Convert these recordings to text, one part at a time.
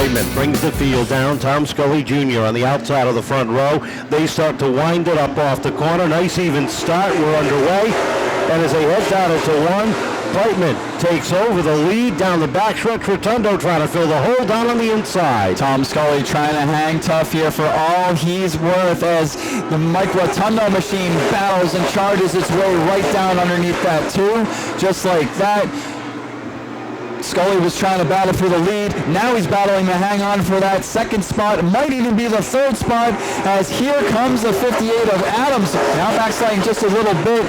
Brightman brings the field down. Tom Scully Jr. on the outside of the front row. They start to wind it up off the corner. Nice even start. We're underway. And as they head down into one, Brightman takes over the lead down the backstretch. Rotundo trying to fill the hole down on the inside. Tom Scully trying to hang tough here for all he's worth as the Mike Rotundo machine battles and charges its way right down underneath that too. Just like that. Scully was trying to battle for the lead. Now he's battling to hang on for that second spot. It might even be the third spot as here comes the 58 of Adams. Now backsliding just a little bit.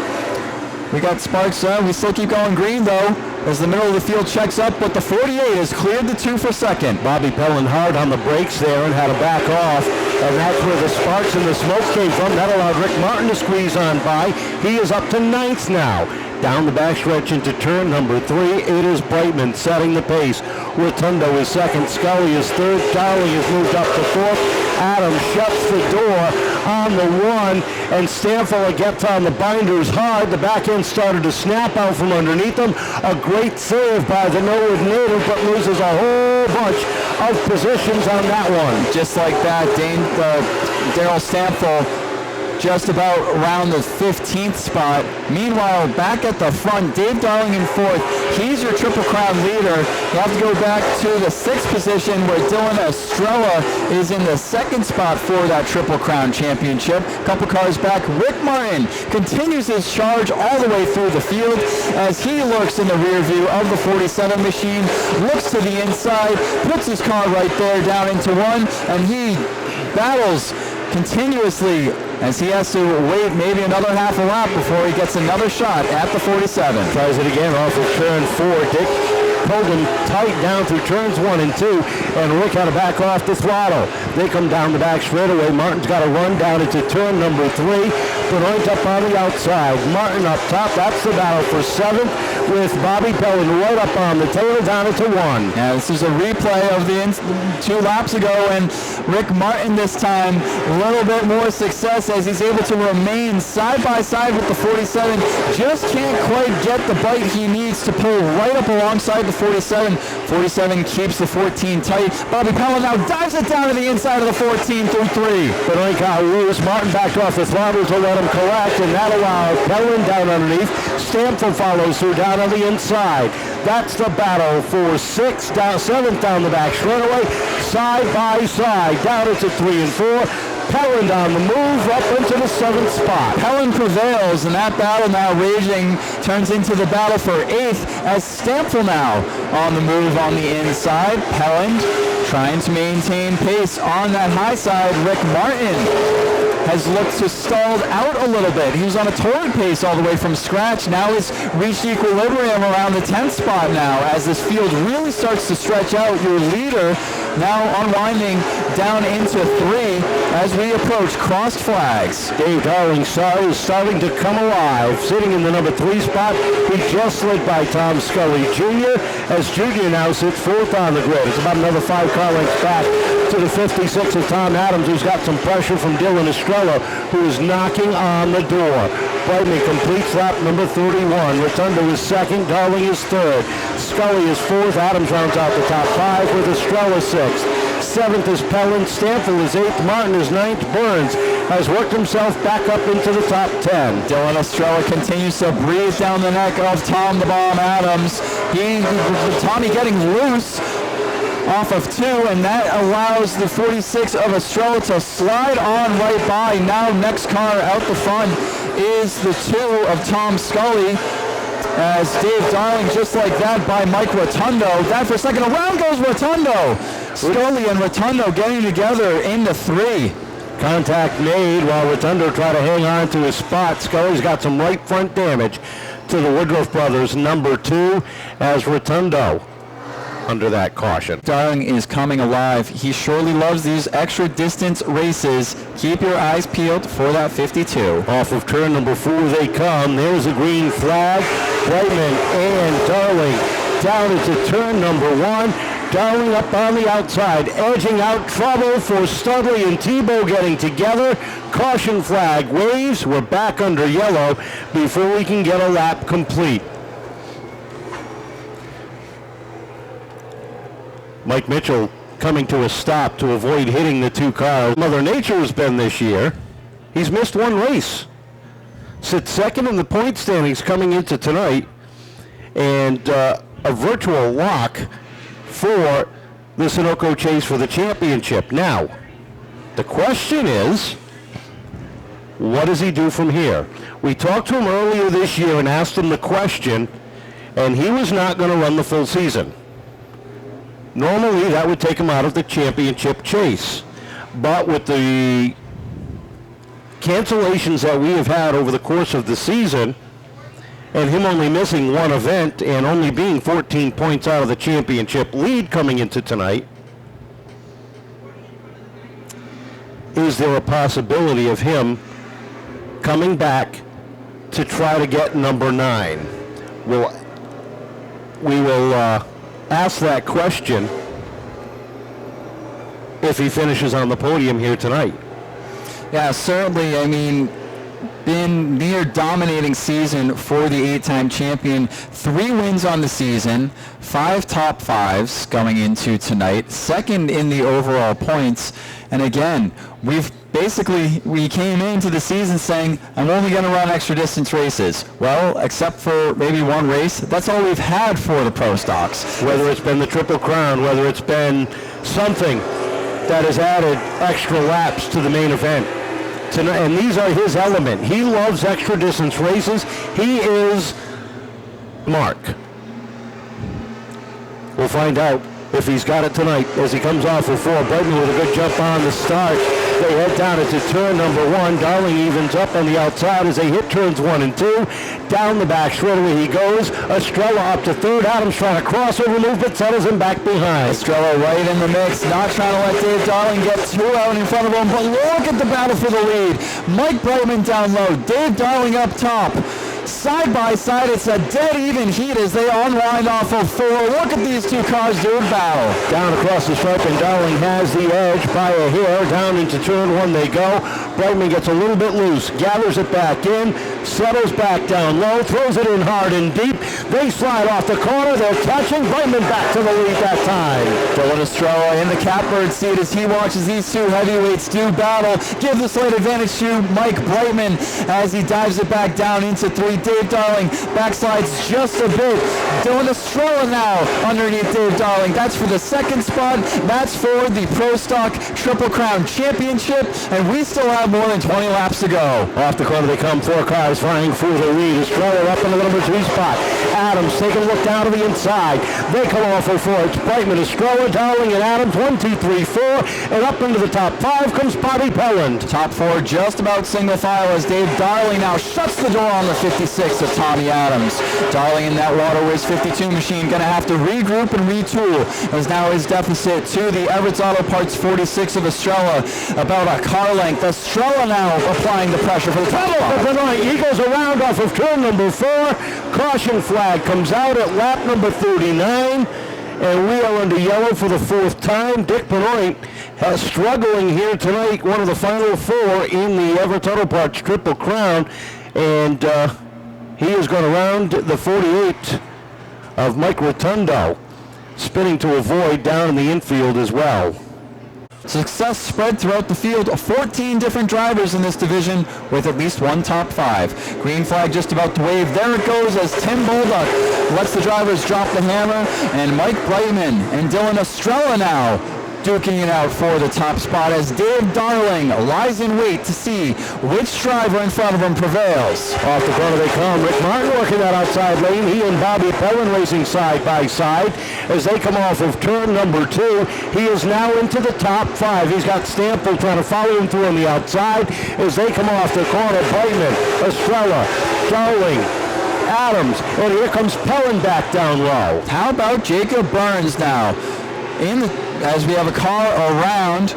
We got Sparks. We still keep going green though as the middle of the field checks up, but the 48 has cleared the 2 for second. Bobby Pelland hard on the brakes there and had to back off, and that's where the sparks and the smoke came from. That allowed Rick Martin to squeeze on by. He is up to 9th now. Down the backstretch into turn number 3, it is Brightman setting the pace. Rotundo is second, Scully is third, Darryl has moved up to 4th. Adams shuts the door on the 1, and Stampfl gets on the binders hard. The back end started to snap out from underneath them. A great save by the Norwood native, but loses a whole bunch of positions on that one. Just like that, Darryl Stampfl just about around the 15th spot. Meanwhile, back at the front, Dave Darling in 4th. He's your Triple Crown leader. You have to go back to the 6th position where Dylan Estrella is in the 2nd spot for that Triple Crown championship. Couple cars back, Rick Martin continues his charge all the way through the field as he lurks in the rear view of the 47 machine, looks to the inside, puts his car right there down into 1, and he battles continuously as he has to wait maybe another half a lap before he gets another shot at the 47. Tries it again off of turn 4. Dick pulled him tight down through turns 1 and 2, and Rick had to back off the throttle. They come down the back straightaway. Martin's got to run down into turn number 3. Benoit up on the outside. Martin up top. That's the battle for 7th with Bobby Pelland right up on the tail down into 1. Yeah, this is a replay of the 2 laps ago, and Rick Martin this time a little bit more success as he's able to remain side by side with the 47. Just can't quite get the bite he needs to pull right up alongside the 47. 47 keeps the 14 tight. Bobby Pelland now dives it down to the inside of the 14 through 3. Benoit got loose. Martin backed off the throttle to let him collect, and that allowed Pelland down underneath. Stampfl follows through down on the inside. That's the battle for 6th, 7th down the back straightaway, side by side, down into 3 and 4. Pelland on the move up into the 7th spot. Pelland prevails, and that battle now raging turns into the battle for 8th as Stampfl now on the move on the inside. Pelland trying to maintain pace on that high side. Rick Martin has looked to stalled out a little bit. He was on a torrid pace all the way from scratch. Now he's reached equilibrium around the 10th spot now as this field really starts to stretch out. Your leader now unwinding down into 3 as we approach crossed flags. Dave Darling is starting to come alive. Sitting in the number 3 spot, he just slid by Tom Scully Jr. as Jr. now sits 4th on the grid. It's about another 5 car lengths back to the 56 of Tom Adams, who's got some pressure from Dylan Estrella, who is knocking on the door. Brightman completes lap number 31. Rotundo is 2nd, Darling is 3rd. Scully is 4th. Adams rounds out the top 5 with Estrella 6th. 7th is Pelland. Stampfl is 8th. Martin is 9th. Burns has worked himself back up into the top 10. Dylan Estrella continues to breathe down the neck of Tom the Bomb Adams. Tommy getting loose off of 2, and that allows the 46 of Estrella to slide on right by. Now next car out the front is the 2 of Tom Scully as Dave Darling just like that by Mike Rotundo. That for a second, around goes Rotundo. Scully and Rotundo getting together into 3. Contact made while Rotundo tried to hang on to his spot. Scully's got some right front damage to the Woodruff brothers, number 2, as Rotundo under that caution. Darling is coming alive. He surely loves these extra distance races. Keep your eyes peeled for that 52. Off of turn number 4 they come. There's a green flag. Brightman and Darling down into turn number 1. Darling up on the outside, edging out trouble for Studley and Thibeault getting together. Caution flag waves. We're back under yellow before we can get a lap complete. Mike Mitchell coming to a stop to avoid hitting the two cars. Mother Nature has been this year. He's missed one race. Sits second in the point standings coming into tonight, and a virtual lock for the Sunoco Chase for the championship. Now, the question is, what does he do from here? We talked to him earlier this year and asked him the question, and he was not going to run the full season. Normally, that would take him out of the championship chase. But with the cancellations that we have had over the course of the season, and him only missing one event and only being 14 points out of the championship lead coming into tonight, is there a possibility of him coming back to try to get number 9? We will ask that question if he finishes on the podium here tonight. Yeah, certainly. I mean, been near dominating season for the 8-time champion. 3 wins on the season, 5 top 5s going into tonight, second in the overall points. And again, we came into the season saying, I'm only going to run extra distance races. Well, except for maybe one race, that's all we've had for the Pro Stocks. Whether it's been the Triple Crown, whether it's been something that has added extra laps to the main event. And these are his element. He loves extra distance races. He is Mark. We'll find out if he's got it tonight as he comes off of 4. Brightman with a good jump on the start. They head down into turn number 1. Darling evens up on the outside as they hit turns 1 and 2. Down the back straightaway he goes. Estrella up to 3rd. Adams trying to crossover move, but settles him back behind. Estrella right in the mix, not trying to let Dave Darling get 2 out in front of him, but look at the battle for the lead. Mike Brightman down low, Dave Darling up top. Side by side, it's a dead even heat as they unwind off of 4. Look at these 2 cars doing battle. Down across the stripe, and Darling has the edge by a hair. Down into turn 1 they go. Brightman gets a little bit loose, gathers it back in, settles back down low, throws it in hard and deep. They slide off the corner. They're catching Brightman back to the lead that time. Dylan Estrella in the catbird seat as he watches these 2 heavyweights do battle. Give the slight advantage to Mike Brightman as he dives it back down into 3. Dave Darling backslides just a bit. Dylan Estrella now underneath Dave Darling. That's for the 2nd spot. That's for the Pro Stock Triple Crown Championship, and we still have more than 20 laps to go. Off the corner they come, 4 cars flying for the lead. Estrella up in the number 2 spot. Adams taking a look down to the inside. They come off for 4. It's Brightman, Estrella, Darling, and Adams. 1, 2, 3, 4. And up into the top 5 comes Bobby Pelland. Top 4 just about single file as Dave Darling now shuts the door on the 56 of Tommy Adams. Darling in that Waterways 52 machine going to have to regroup and retool as now his deficit to the Everett's Auto Parts 46 of Estrella about a car length. Estrella now applying the pressure for the top spot. Benoit, he goes around off of turn number 4. Caution flag comes out at lap number 39. And we are under yellow for the 4th time. Dick Benoit has struggling here tonight, one of the final 4 in the Everett Auto Parts Triple Crown. And he is going around the 48 of Mike Rotundo, spinning to avoid down in the infield as well. Success spread throughout the field. 14 different drivers in this division with at least 1 top 5. Green flag just about to wave. There it goes as Tim Bolduck lets the drivers drop the hammer. And Mike Brightman and Dylan Estrella now duking it out for the top spot as Dave Darling lies in wait to see which driver in front of him prevails. Off the corner they come. Rick Martin working that outside lane. He and Bobby Pelland racing side by side as they come off of turn number 2. He is now into the top 5. He's got Stampfl trying to follow him through on the outside as they come off the corner. Brightman, Estrella, Darling, Adams, and here comes Pelland back down low. How about Jacob Burns now? As we have a car around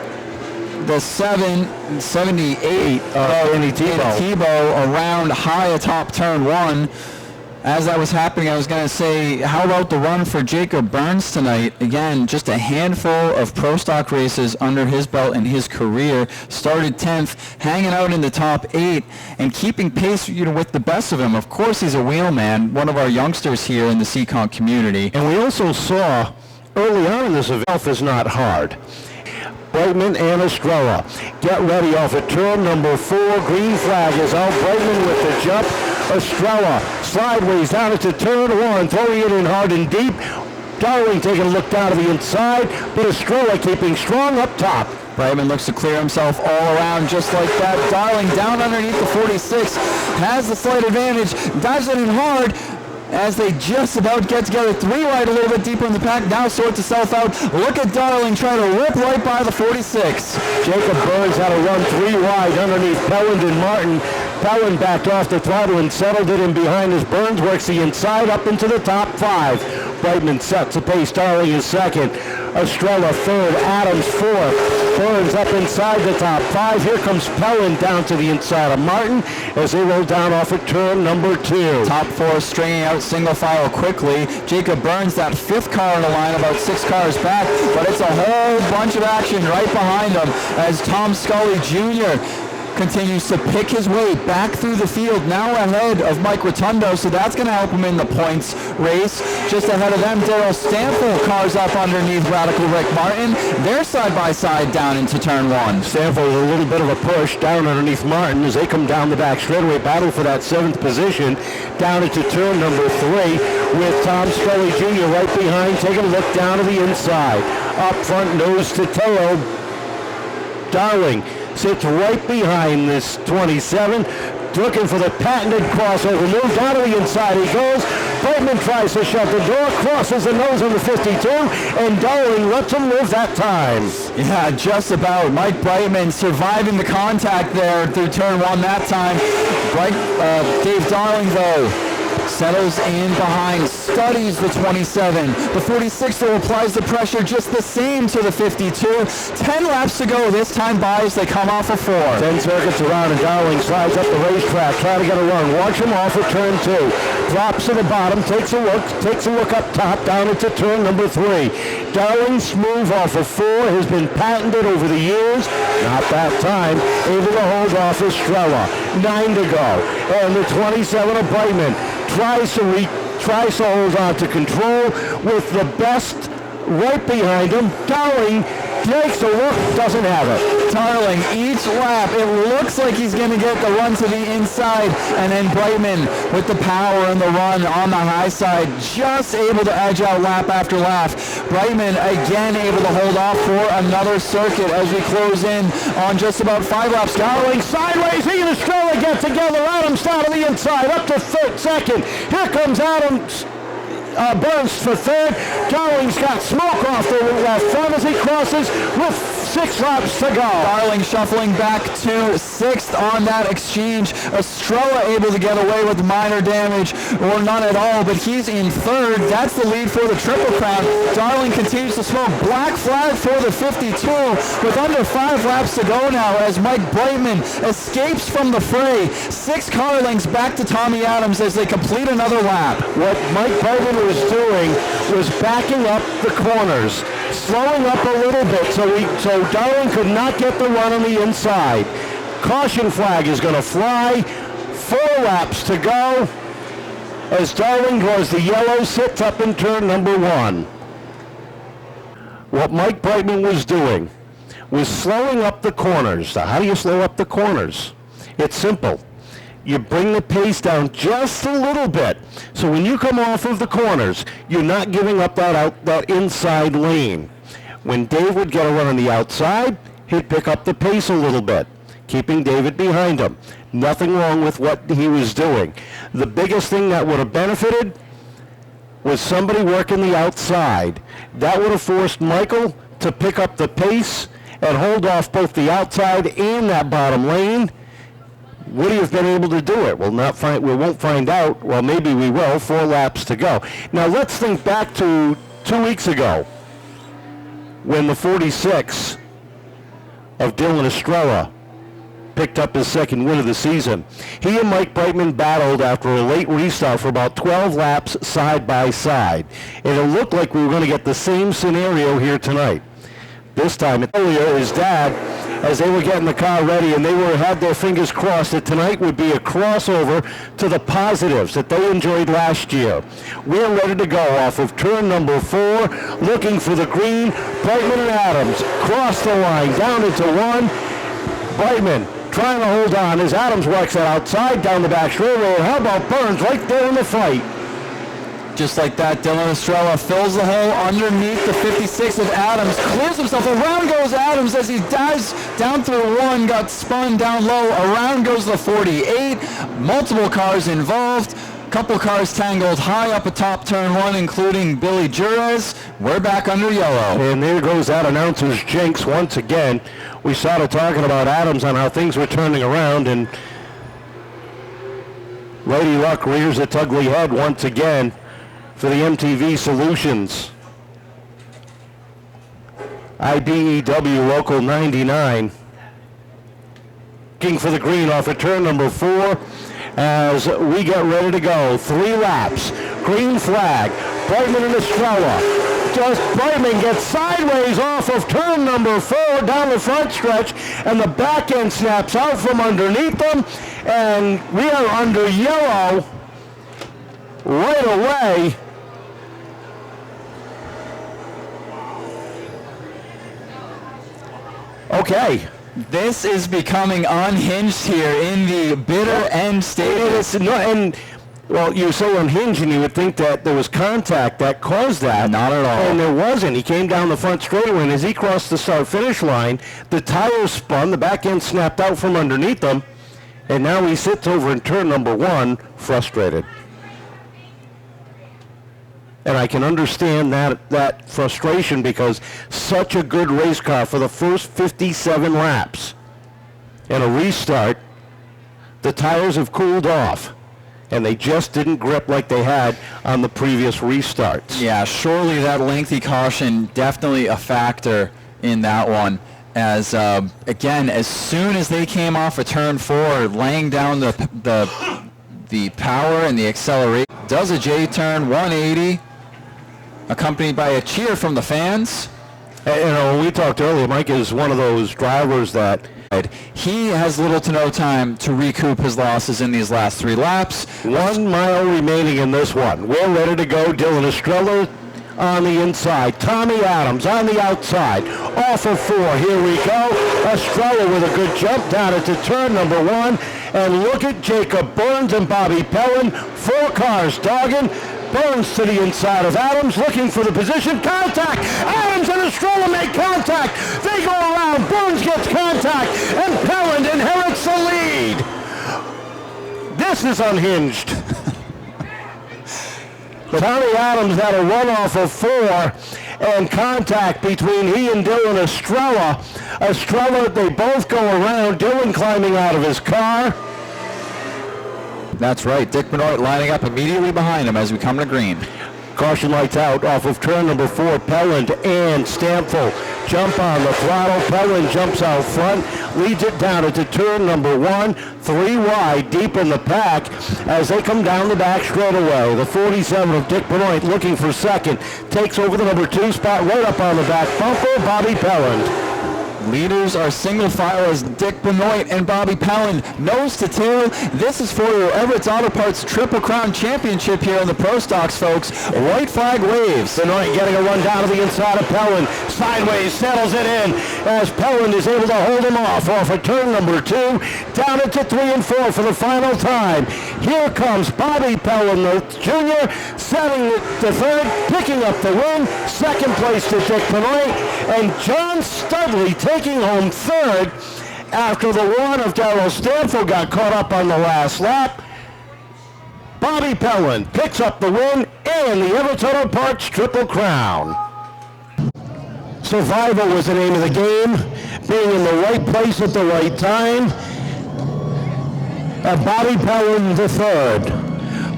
the 778 Andy Thibeault around high atop turn 1. As that was happening, I was going to say, how about the run for Jacob Burns tonight? Again, just a handful of Pro Stock races under his belt in his career. Started 10th, hanging out in the top 8, and keeping pace with the best of them. Of course, he's a wheelman, one of our youngsters here in the Seekonk community. And we also saw early on in this event is not hard. Brightman and Estrella get ready off at turn number 4. Green flag is out. Brightman with the jump. Estrella sideways down into turn 1, throwing it in hard and deep. Darryl taking a look down to the inside, but Estrella keeping strong up top. Brightman looks to clear himself all around just like that. Darryl down underneath the 46, has the slight advantage, dives it in hard as they just about get together. 3 wide, a little bit deeper in the pack, now sorts itself out. Look at Darryl trying to rip right by the 46. Jacob Burns had a run 3 wide underneath Pelland and Martin. Pelland backed off the throttle and settled it in behind as Burns works the inside up into the top 5. Brightman sets the pace. Darryl is second. Estrella third. Adams fourth. Burns up inside the top 5. Here comes Pelland down to the inside of Martin as they roll down off of turn number 2. Top 4 stringing out single file quickly. Jacob Burns, that 5th car in the line, about 6 cars back, but it's a whole bunch of action right behind him as Tom Scully Jr. continues to pick his way back through the field, now ahead of Mike Rotundo, so that's going to help him in the points race. Just ahead of them, Darryl Stampfl cars up underneath Radical Rick Martin. They're side-by-side down into turn 1. Stampfl with a little bit of a push down underneath Martin as they come down the back straightaway, battle for that 7th position, down into turn number 3 with Tom Scully Jr. right behind, taking a look down to the inside. Up front, nose to tail, Darryl sits right behind this 27, looking for the patented crossover move. Down to the inside he goes. Brightman tries to shut the door, crosses the nose on the 52, and Darryl lets him live that time. Yeah, just about. Mike Brightman surviving the contact there through turn 1 that time. Dave Darryl, though, settles in behind, studies the 27. The 46 though applies the pressure just the same to the 52. 10 laps to go. This time by as they come off of 4. 10 circuits around and Darryl slides up the racetrack, trying to get a run. Watch him off at turn 2. Drops to the bottom, takes a look up top, down into turn number 3. Darryl's move off of 4 has been patented over the years. Not that time. Able to hold off Estrella. 9 to go. And the 27 of Brightman tries to hold on to control with the best right behind him. Darryl takes a look, doesn't have it. Darryl, each lap, it looks like he's going to get the run to the inside, and then Brightman with the power and the run on the high side, just able to edge out lap after lap. Brightman again able to hold off for another circuit as we close in on just about 5 laps. Darryl sideways, he and Estrella get together. Adams down to the inside, up to second. Here comes Adams. Burns for third. Darryl's got smoke off the front as he crosses with 6 laps to go. Darryl shuffling back to 6th on that exchange. Estrella able to get away with minor damage or none at all, but he's in 3rd. That's the lead for the Triple Crown. Darryl continues to smoke. Black flag for the 52 with under 5 laps to go now as Mike Brightman escapes from the fray. 6 car lengths back to Tommy Adams as they complete another lap. What Mike Brightman was doing was backing up the corners, slowing up a little bit so Darryl could not get the run on the inside. Caution flag is going to fly. 4 laps to go as Darryl draws the yellow, sits up in turn number 1. What Mike Brightman was doing was slowing up the corners. Now, how do you slow up the corners? It's simple. You bring the pace down just a little bit. So when you come off of the corners, you're not giving up that inside lane. When Dave would get a run on the outside, he'd pick up the pace a little bit, keeping David behind him. Nothing wrong with what he was doing. The biggest thing that would have benefited was somebody working the outside. That would have forced Michael to pick up the pace and hold off both the outside and that bottom lane. Would he have been able to do it? We won't find out. Well, maybe we will. 4 laps to go. Now let's think back to 2 weeks ago when the 46 of Dylan Estrella picked up his 2nd win of the season. He and Mike Brightman battled after a late restart for about 12 laps side by side. And it looked like we were going to get the same scenario here tonight. This time, earlier, his dad as they were getting the car ready, and they had their fingers crossed that tonight would be a crossover to the positives that they enjoyed last year. We're ready to go off of turn number 4, looking for the green. Brightman and Adams cross the line down into 1. Brightman trying to hold on as Adams works it outside down the back straightaway. How about Burns right there in the fight? Just like that, Dylan Estrella fills the hole underneath the 56 of Adams, clears himself. Around goes Adams as he dives down through 1, got spun down low. Around goes the 48. Multiple cars involved. Couple cars tangled high up atop turn 1, including Billy Jerez. We're back under yellow. And there goes that announcer's jinx once again. We started talking about Adams on how things were turning around, and Lady Luck rears its ugly head once again for the MTV Solutions. IBEW Local 99. Looking for the green off of turn number 4 as we get ready to go. 3 laps. Green flag. Brightman and Estrella. Just Brightman gets sideways off of turn number 4 down the front stretch, and the back end snaps out from underneath them, and we are under yellow right away. Okay. This is becoming unhinged here in the bitter end stages. Well, you're so unhinged, and you would think that there was contact that caused that. Not at all. And there wasn't. He came down the front straightaway, and as he crossed the start-finish line, the tires spun, the back end snapped out from underneath him, and now he sits over in turn number 1, frustrated. And I can understand that frustration, because such a good race car for the first 57 laps. And a restart, the tires have cooled off, and they just didn't grip like they had on the previous restarts. Yeah, surely that lengthy caution definitely a factor in that one. As again, as soon as they came off of turn 4, laying down the power and the acceleration, does a J-turn 180, accompanied by a cheer from the fans. When we talked earlier, Mike is one of those drivers that he has little to no time to recoup his losses in these last 3 laps. 1 mile remaining in this one. We're ready to go. Dylan Estrella on the inside. Tommy Adams on the outside. Off of 4. Here we go. Estrella with a good jump down into turn number 1. And look at Jacob Burns and Bobby Pelland. 4 cars dogging. Burns to the inside of Adams, looking for the position. Contact! Adams and Estrella make contact. They go around. Burns gets contact, and Pelland inherits the lead. This is unhinged. Tommy Adams had a runoff of 4, and contact between he and Dylan Estrella. Estrella, they both go around. Dylan climbing out of his car. That's right. Dick Benoit lining up immediately behind him as we come to green. Caution lights out off of turn number 4. Pelland and Stampfl jump on the throttle. Pelland jumps out front, leads it down into turn number 1. 3 wide, deep in the pack as they come down the back straightaway. The 47 of Dick Benoit looking for second. Takes over the number 2 spot right up on the back bumper. Bobby Pelland. Leaders are single file as Dick Benoit and Bobby Pelland nose to tail. This is for your Everett's Auto Parts Triple Crown Championship here on the Pro Stocks, folks. White flag waves. Benoit getting a run down to the inside of Pelland. Sideways, settles it in as Pelland is able to hold him off of turn number 2. Down into 3 and 4 for the final time. Here comes Bobby Pelland, the junior, setting the 3rd, picking up the win. 2nd place to Dick Benoit, and John Studley taking home 3rd after the one of Darryl Stampfl got caught up on the last lap. Bobby Pelland picks up the win and the Everett Auto Parts Triple Crown. Survival was the name of the game, being in the right place at the right time. And Bobby Pelland the 3rd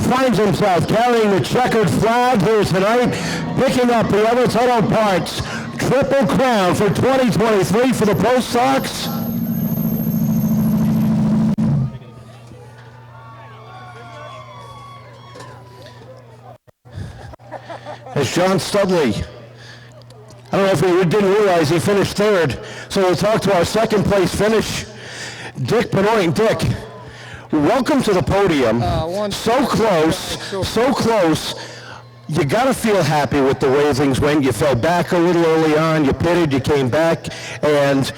finds himself carrying the checkered flag here tonight, picking up the Everett Auto Parts Triple Crown for 2023 for the Pro Sox. As John Studley I don't know if we didn't realize he finished third. So we'll talk to our second place finish, Dick Benoit. Dick, welcome to the podium. So close. You got to feel happy with the way things went. You fell back a little early on. You pitted, you came back, and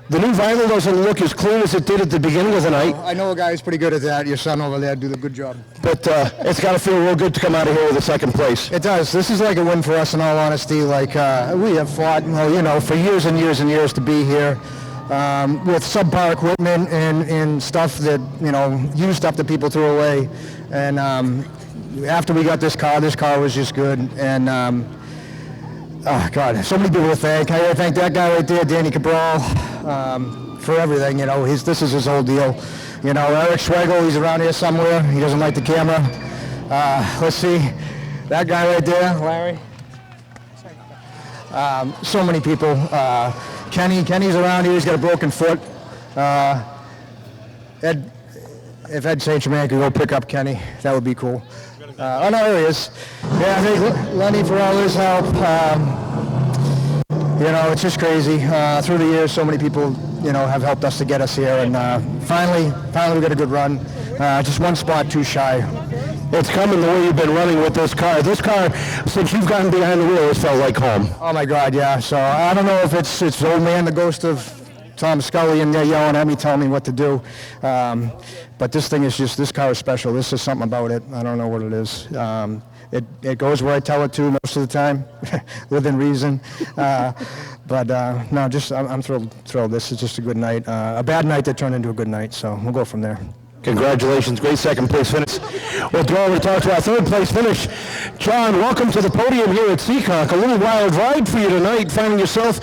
the new vinyl doesn't look as clean as it did at the beginning of the night. I know a guy who's pretty good at that. Your son over there did a good job. But it's got to feel real good to come out of here with a second place. It does. This is like a win for us, in all honesty. Like we have fought, for years and years and years to be here with subpar equipment and stuff that, used stuff that people threw away. And after we got this car was just good. And oh God, so many people to thank. I thank that guy right there, Danny Cabral, for everything. This is his whole deal. Eric Schwegel, he's around here somewhere. He doesn't like the camera. Let's see, that guy right there, Larry. So many people. Kenny's around here. He's got a broken foot. If Ed St. Germain could go pick up Kenny, that would be cool. Oh, no, there he is. Yeah, thank Lenny for all his help. It's just crazy. Through the years, so many people, have helped us to get us here. And finally we got a good run. Just one spot too shy. It's coming the way you've been running with this car. This car, since you've gotten behind the wheel, it's felt like home. Oh, my God, yeah. So I don't know if it's old man, the ghost of Tom Scully, and they're yelling at me, telling me what to do. But this thing is this car is special. This is something about it. I don't know what it is. It goes where I tell it to most of the time, within reason. But I'm thrilled. This is just a good night. A bad night that turned into a good night, so we'll go from there. Congratulations, great second place finish. We'll throw over to talk to our third place finish. John, welcome to the podium here at Seekonk. A little wild ride for you tonight, finding yourself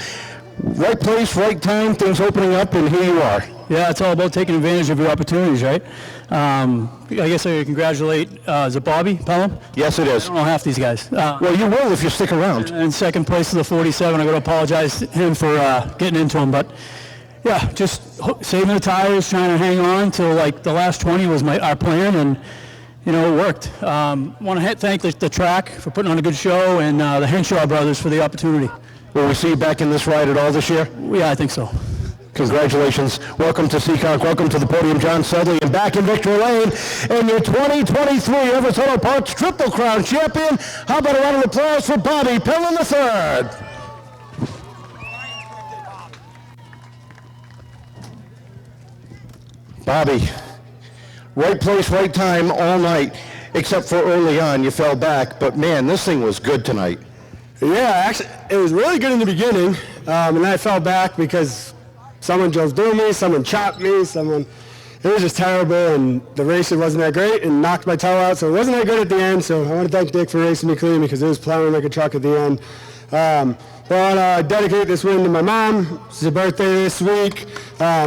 right place, right time, things opening up, and here you are. Yeah, it's all about taking advantage of your opportunities, right? I guess I congratulate, is it Bobby Pelland? Yes, it is. I don't know half these guys. Well, you will if you stick around. And second place to the 47. I got to apologize to him for getting into him, but yeah, just saving the tires, trying to hang on till like the last 20 was our plan, and it worked. Want to thank the track for putting on a good show, and the Henshaw brothers for the opportunity. Will we see you back in this ride at all this year? Yeah, I think so. Congratulations. Welcome to Seekonk. Welcome to the podium, John Studley. And back in victory lane, and your 2023 Everett Auto Parts Triple Crown champion. How about a round of applause for Bobby Pelland III? Bobby, right place, right time all night, except for early on. You fell back, but man, this thing was good tonight. Yeah, actually, it was really good in the beginning, and then I fell back because someone drove through me, someone chopped me, it was just terrible, and the racing wasn't that great, and knocked my toe out, so it wasn't that good at the end, so I want to thank Dick for racing me clean because it was plowing like a truck at the end. But I dedicate this win to my mom. It's her birthday this week.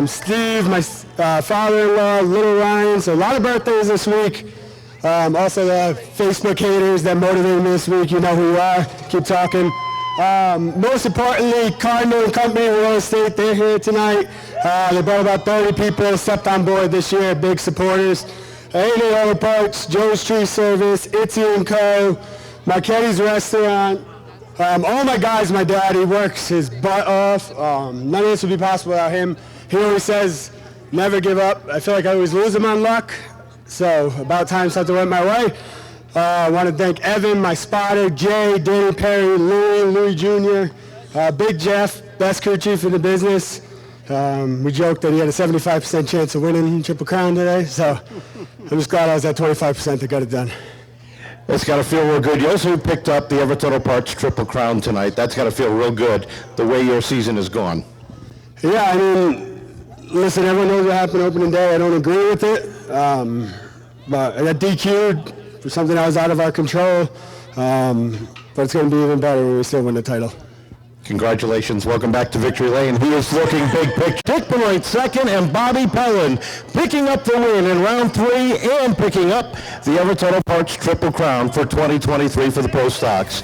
Steve, my father-in-law, little Ryan, so a lot of birthdays this week. Also the Facebook haters that motivated me this week, you know who you are, keep talking. Most importantly, Cardinal & Company Real Estate, they're here tonight. They brought about 30 people, stepped on board this year, big supporters. A&A Auto Parts, Joe's Tree Service, Itzy & Co., Marchetti's Restaurant. All my guys, my dad, he works his butt off. None of this would be possible without him. He always says, never give up. I feel like I always lose him on luck. So about time something went my way. I want to thank Evan, my spotter, Jay, Danny Perry, Louis Jr., Big Jeff, best crew chief in the business. We joked that he had a 75% chance of winning Triple Crown today, so I'm just glad I was at 25% that got it done. It's got to feel real good. You also picked up the Everett Auto Parts Triple Crown tonight. That's got to feel real good, the way your season has gone. Yeah, I mean, listen, everyone knows what happened opening day. I don't agree with it, but I got DQ'd for something that was out of our control, but it's going to be even better when we still win the title. Congratulations. Welcome back to Victory Lane. He is looking big picture. Dick Benoit second and Bobby Pelland picking up the win in round 3 and picking up the Everett Auto Parts Triple Crown for 2023 for the Pro Stocks.